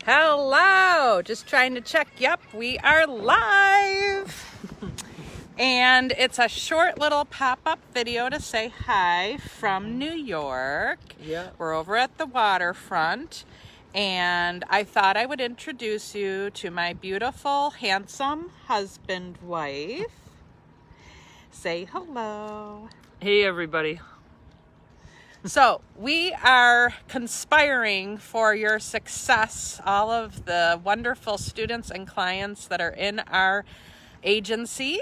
Hello, just trying to check. Yep, we are live. And it's a short little pop-up video to say hi from New York. Yeah. We're over at the waterfront. And I thought I would introduce you to my beautiful, handsome husband, wife. Say hello. Hey, everybody. So we are conspiring for your success, all of the wonderful students and clients that are in our agency,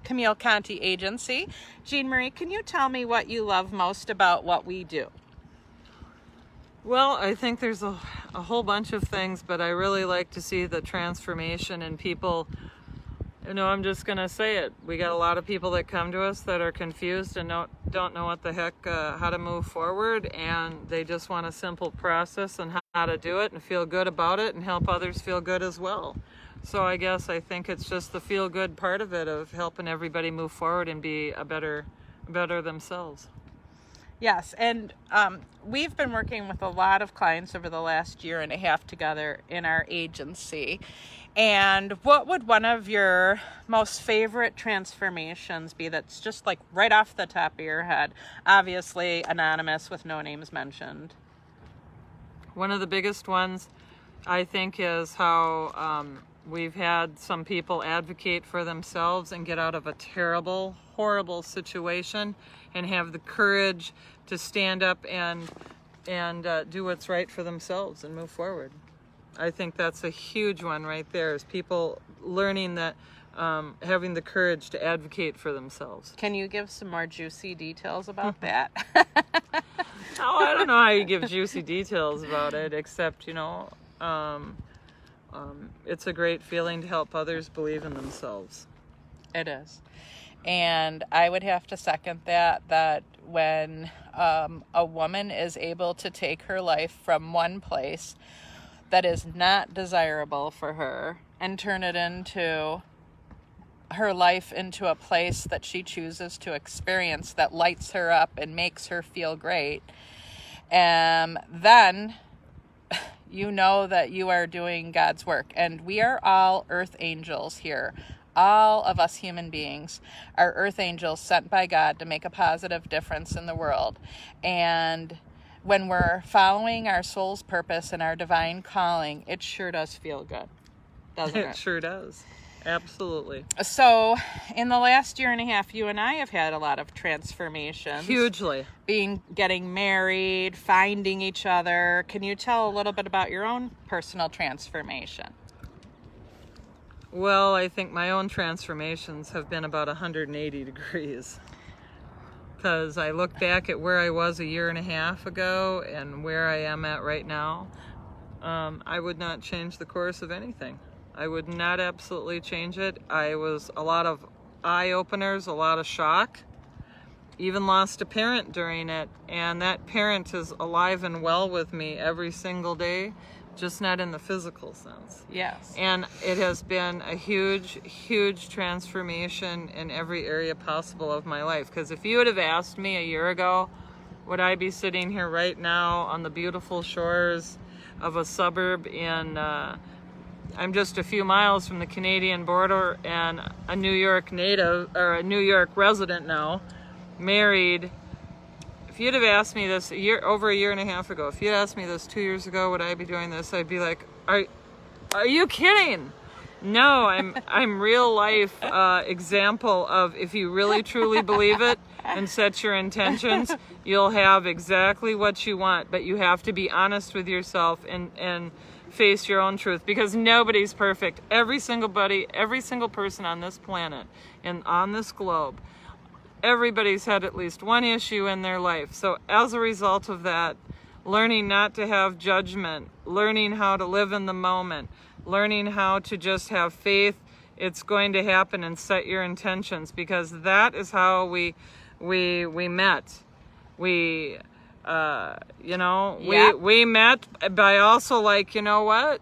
Camille Conti agency. Jean Marie, can you tell me what you love most about what we do? Well, I think there's a whole bunch of things, but I really like to see the transformation in people. You know, I'm just going to say it. We got a lot of people that come to us that are confused and don't know what the heck, how to move forward, and they just want a simple process and how to do it and feel good about it and help others feel good as well. So I think it's just the feel good part of it, of helping everybody move forward and be a better themselves. Yes, and we've been working with a lot of clients over the last year and a half together in our agency. And what would one of your most favorite transformations be that's just like right off the top of your head? Obviously anonymous with no names mentioned. One of the biggest ones, I think, is how we've had some people advocate for themselves and get out of a terrible, horrible situation and have the courage to stand up and do what's right for themselves and move forward. I think that's a huge one right there, is people learning that, having the courage to advocate for themselves. Can you give some more juicy details about that? Oh, I don't know how you give juicy details about it, except, it's a great feeling to help others believe in themselves. It is. And I would have to second that when a woman is able to take her life from one place that is not desirable for her and turn it into her life into a place that she chooses to experience, that lights her up and makes her feel great, then you know that you are doing God's work. And we are all earth angels here. All of us human beings are earth angels sent by God to make a positive difference in the world. And when we're following our soul's purpose and our divine calling, it sure does feel good, doesn't it? It sure does. Absolutely. So in the last year and a half, you and I have had a lot of transformations. Hugely. Getting married, finding each other. Can you tell a little bit about your own personal transformation? Well, I think my own transformations have been about 180 degrees. Because I look back at where I was a year and a half ago and where I am at right now, I would not change the course of anything. I would not absolutely change it. I was a lot of eye-openers, a lot of shock. Even lost a parent during it, and that parent is alive and well with me every single day, just not in the physical sense. Yes. And it has been a huge, huge transformation in every area possible of my life. Because if you would have asked me a year ago, would I be sitting here right now on the beautiful shores of a suburb in, I'm just a few miles from the Canadian border, and a New York native, or a New York resident now, married. If you'd have asked me this over a year and a half ago, if you'd asked me this 2 years ago, would I be doing this? I'd be like, are you kidding? No, I'm real life example of, if you really truly believe it and set your intentions, you'll have exactly what you want. But you have to be honest with yourself and face your own truth, because nobody's perfect. Every single person on this planet and on this globe, everybody's had at least one issue in their life. So as a result of that, learning not to have judgment, learning how to live in the moment, learning how to just have faith it's going to happen, and set your intentions, because that is how we met. We we met by also, like, you know what?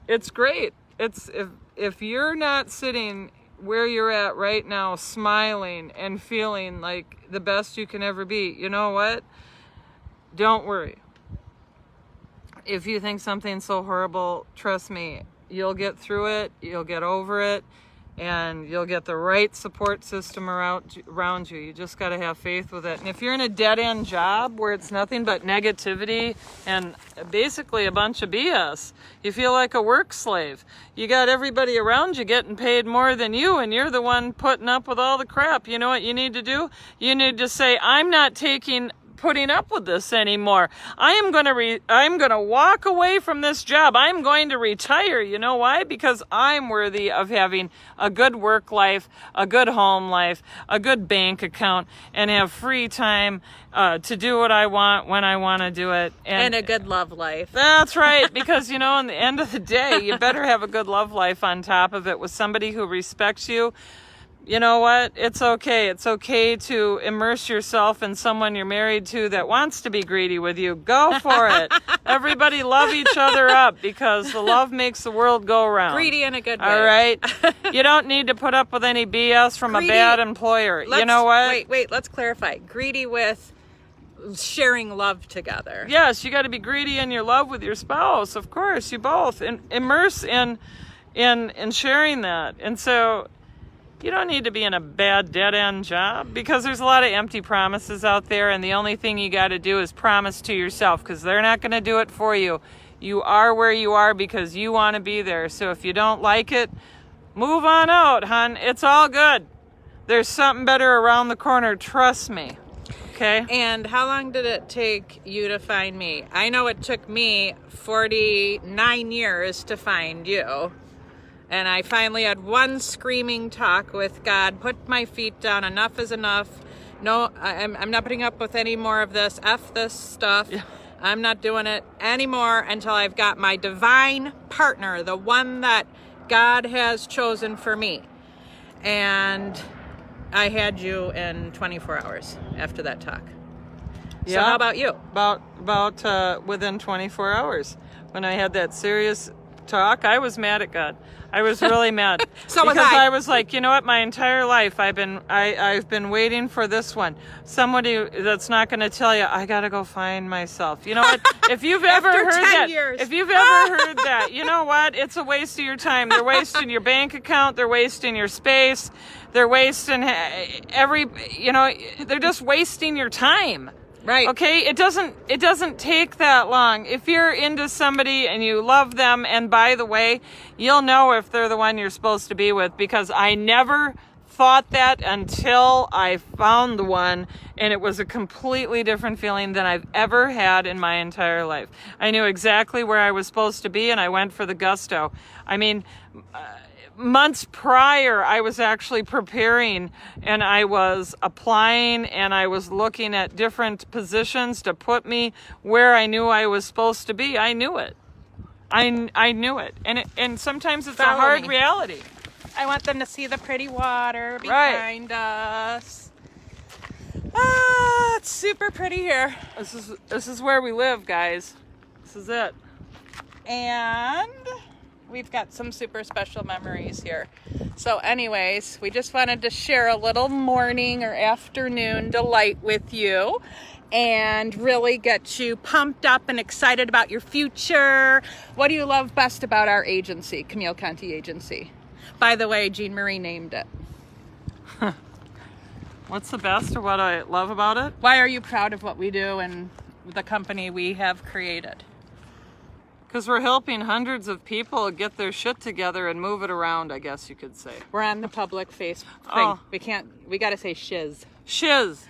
It's great. It's if you're not sitting where you're at right now, smiling and feeling like the best you can ever be, you know what? Don't worry. if you think something's so horrible, trust me, you'll get through it, you'll get over it, and you'll get the right support system around you. You just got to have faith with it. And if you're in a dead-end job where it's nothing but negativity and basically a bunch of BS, you feel like a work slave. You got everybody around you getting paid more than you, and you're the one putting up with all the crap. You know what you need to do? You need to say, I'm not putting up with this anymore. I'm going to walk away from this job. I'm going to retire. You know why? Because I'm worthy of having a good work life, a good home life, a good bank account, and have free time to do what I want when I want to do it. And a good love life. That's right. Because, in the end of the day, you better have a good love life on top of it with somebody who respects you. You know what? It's okay. It's okay to immerse yourself in someone you're married to that wants to be greedy with you. Go for it. Everybody love each other up because the love makes the world go round. Greedy in a good way. All right? You don't need to put up with any BS from a bad employer. You know what? Wait, let's clarify. Greedy with sharing love together. Yes, you got to be greedy in your love with your spouse. Of course, you both. Immerse in sharing that. And so you don't need to be in a bad dead-end job because there's a lot of empty promises out there, and the only thing you got to do is promise to yourself because they're not going to do it for you. You are where you are because you want to be there. So if you don't like it, move on out, hon. It's all good. There's something better around the corner. Trust me. Okay? And how long did it take you to find me? I know it took me 49 years to find you. And I finally had one screaming talk with God, put my feet down, enough is enough. No, I'm not putting up with any more of this, F this stuff. Yeah. I'm not doing it anymore until I've got my divine partner, the one that God has chosen for me. And I had you in 24 hours after that talk. Yeah. So how about you? About within 24 hours. When I had that serious talk, I was mad at God. I was really mad. So because was I. I was like, you know what? My entire life, I've been waiting for this one. Somebody that's not going to tell you, I got to go find myself. You know what? If you've ever heard that, if you've ever heard that, you know what? It's a waste of your time. They're wasting your bank account. They're wasting your space. They're wasting they're just wasting your time. Right. Okay, it doesn't take that long. If you're into somebody and you love them, and by the way, you'll know if they're the one you're supposed to be with, because I never thought that until I found the one, and it was a completely different feeling than I've ever had in my entire life. I knew exactly where I was supposed to be, and I went for the gusto. I mean, months prior, I was actually preparing and I was applying and I was looking at different positions to put me where I knew I was supposed to be. I knew it. I knew it. And sometimes it's a hard reality. I want them to see the pretty water behind us. It's super pretty here. This is where we live, guys. This is it. And we've got some super special memories here. So anyways, we just wanted to share a little morning or afternoon delight with you and really get you pumped up and excited about your future. What do you love best about our agency, Camille Conti Agency? By the way, Jean Marie named it. What's the best or what I love about it? Why are you proud of what we do and the company we have created? Because we're helping hundreds of people get their shit together and move it around, I guess you could say. We're on the public face thing. Oh. We gotta say shiz. Shiz.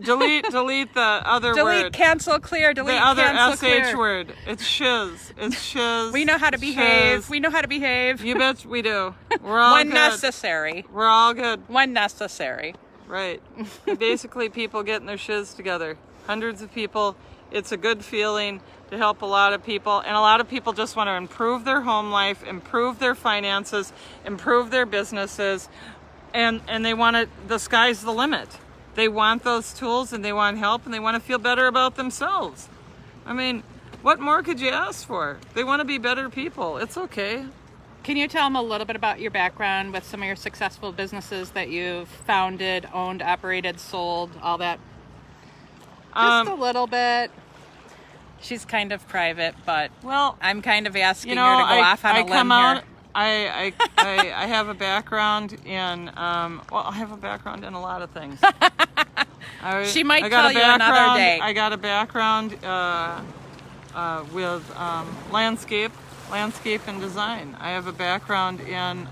delete the other word. Delete, cancel, clear, delete, the other cancel, SH clear. word. It's shiz. It's shiz. We know how to behave. Shiz. We know how to behave. You bet we do. We're all When good. necessary. We're all good. When necessary. Right. Basically, people getting their shiz together. Hundreds of people. It's a good feeling to help a lot of people. And a lot of people just want to improve their home life, improve their finances, improve their businesses. And they want to, the sky's the limit. They want those tools and they want help and they want to feel better about themselves. I mean, what more could you ask for? They want to be better people. It's okay. Can you tell them a little bit about your background with some of your successful businesses that you've founded, owned, operated, sold, all that? Just a little bit. She's kind of private, but Well, I'm kind of asking you know, her to go off on a limb here. I have a background in well, I have a background in a lot of things. She might tell you another day. I got a background with landscape and design. I have a background in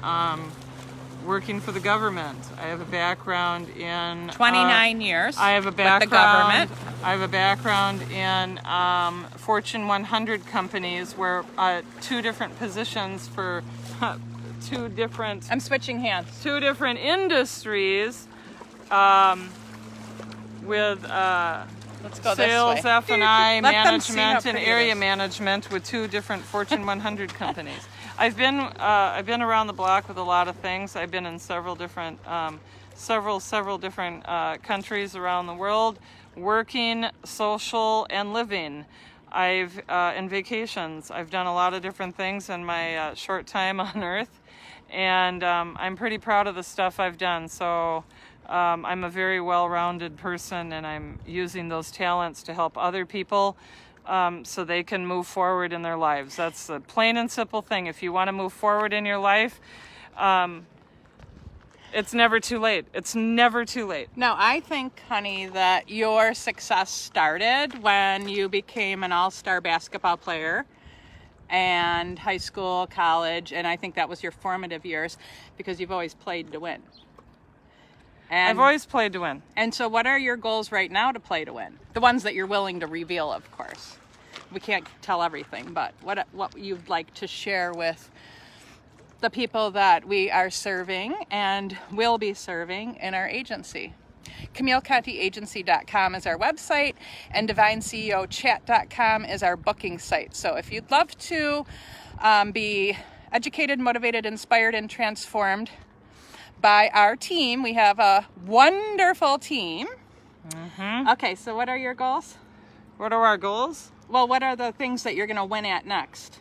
working for the government. I have a background in 29 years. I have a background. With the government. I have a background in Fortune 100 companies where 2 different positions for 2 different. I'm switching hands. 2 different industries with Let's go sales, this way. F&I, Let them see how management, and pretty it area is. management with 2 different Fortune 100 companies. I've been around the block with a lot of things. I've been in several different different countries around the world, working, social, and living. I've in vacations. I've done a lot of different things in my short time on Earth, and I'm pretty proud of the stuff I've done. So I'm a very well-rounded person, and I'm using those talents to help other people so they can move forward in their lives. That's a plain and simple thing. If you want to move forward in your life, it's never too late. It's never too late. Now, I think, honey, that your success started when you became an all-star basketball player and high school, college, and I think that was your formative years because you've always played to win. And, I've always played to win. And so what are your goals right now to play to win? The ones that you're willing to reveal, of course. We can't tell everything, but what you'd like to share with the people that we are serving and will be serving in our agency. CamilleContiAgency.com is our website, and DivineCEOChat.com is our booking site. So if you'd love to be educated, motivated, inspired, and transformed by our team, we have a wonderful team. Mm-hmm. Okay, so what are your goals? What are our goals? Well, what are the things that you're going to win at next?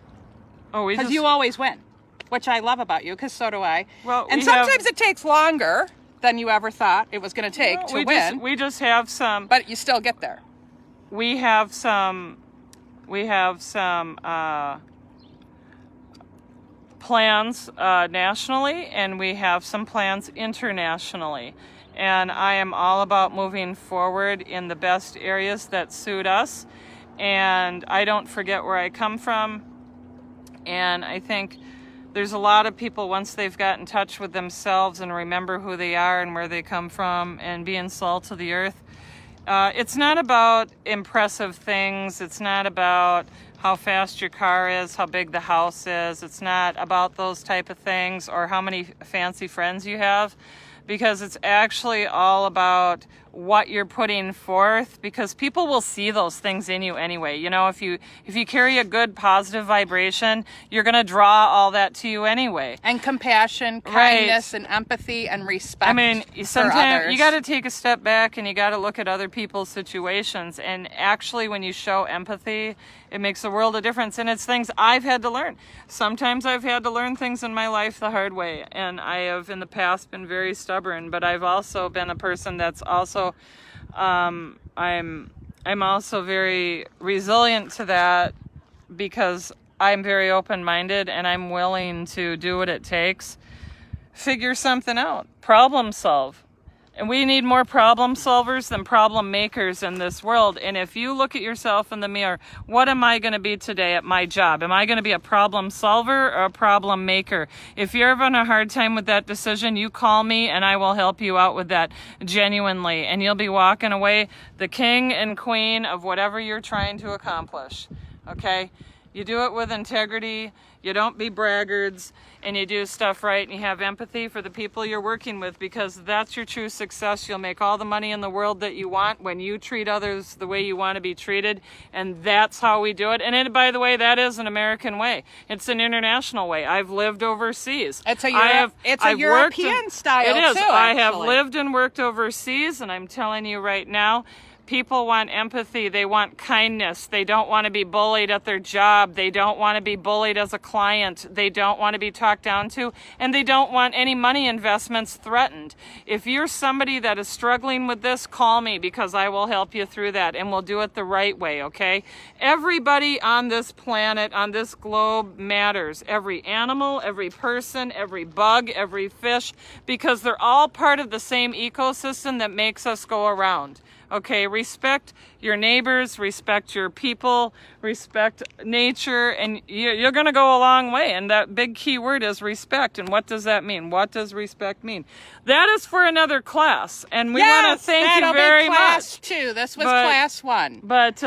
Oh, Because you always win, which I love about you, because so do I. Well, and sometimes it takes longer than you ever thought it was going to take to win. We just have some. But you still get there. We have some plans nationally, and we have some plans internationally. And I am all about moving forward in the best areas that suit us. And I don't forget where I come from. And I think there's a lot of people, once they've got in touch with themselves and remember who they are and where they come from and being salt of the earth, it's not about impressive things. It's not about how fast your car is, how big the house is. It's not about those type of things or how many fancy friends you have, because it's actually all about what you're putting forth, because people will see those things in you anyway. You know, if you carry a good positive vibration, you're going to draw all that to you anyway. And compassion, kindness, and empathy, and respect. I mean, for sometimes others. you got to take a step back and you got to look at other people's situations. And actually, when you show empathy, it makes a world of difference. And it's things I've had to learn. Sometimes I've had to learn things in my life the hard way. And I have in the past been very stubborn, but I've also been a person that's also I'm also very resilient to that, because I'm very open-minded and I'm willing to do what it takes, figure something out, problem solve. And we need more problem solvers than problem makers in this world. And if you look at yourself in the mirror, what am I going to be today at my job? Am I going to be a problem solver or a problem maker? If you're having a hard time with that decision, you call me and I will help you out with that genuinely. And you'll be walking away the king and queen of whatever you're trying to accomplish. Okay? You do it with integrity. You don't be braggarts, and you do stuff right, and you have empathy for the people you're working with, because that's your true success. You'll make all the money in the world that you want when you treat others the way you want to be treated, and that's how we do it. And by the way, that is an American way. It's an international way. I've lived overseas. It's a European style, it is. too, I have actually. lived and worked overseas, and I'm telling you right now, People want empathy. They want kindness. They don't want to be bullied at their job. They don't want to be bullied as a client. They don't want to be talked down to, and they don't want any money investments threatened. If you're somebody that is struggling with this, call me, because I will help you through that, and we'll do it the right way, okay? Everybody on this planet, on this globe matters. Every animal, every person, every bug, every fish, because they're all part of the same ecosystem that makes us go around. Okay, respect your neighbors, respect your people, respect nature, and you're going to go a long way. And that big key word is respect. And what does that mean? What does respect mean? That is for another class. And we want to thank you very much. Class 2. This was class 1. But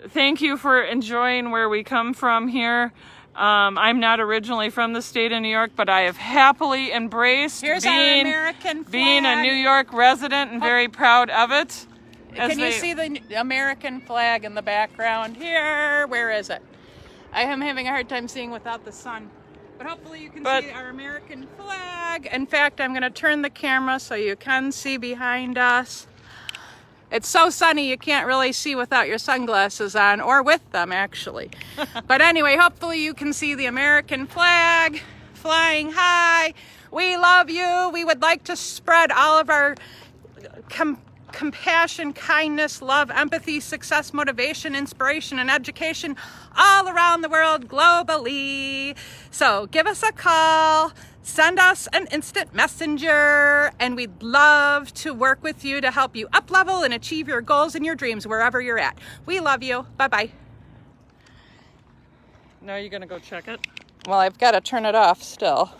thank you for enjoying where we come from here. I'm not originally from the state of New York, but I have happily embraced our American flag. Being a New York resident and very proud of it. Can you see the American flag in the background here? Where is it? I am having a hard time seeing without the sun. But hopefully you can see our American flag. In fact, I'm going to turn the camera so you can see behind us. It's so sunny you can't really see without your sunglasses on, or with them actually. But anyway, hopefully you can see the American flag flying high. We love you. We would like to spread all of our compassion, kindness, love, empathy, success, motivation, inspiration, and education all around the world globally. So give us a call, send us an instant messenger, and we'd love to work with you to help you up level and achieve your goals and your dreams wherever you're at. We love you. Bye-bye. Now you're going to go check it? Well, I've got to turn it off still.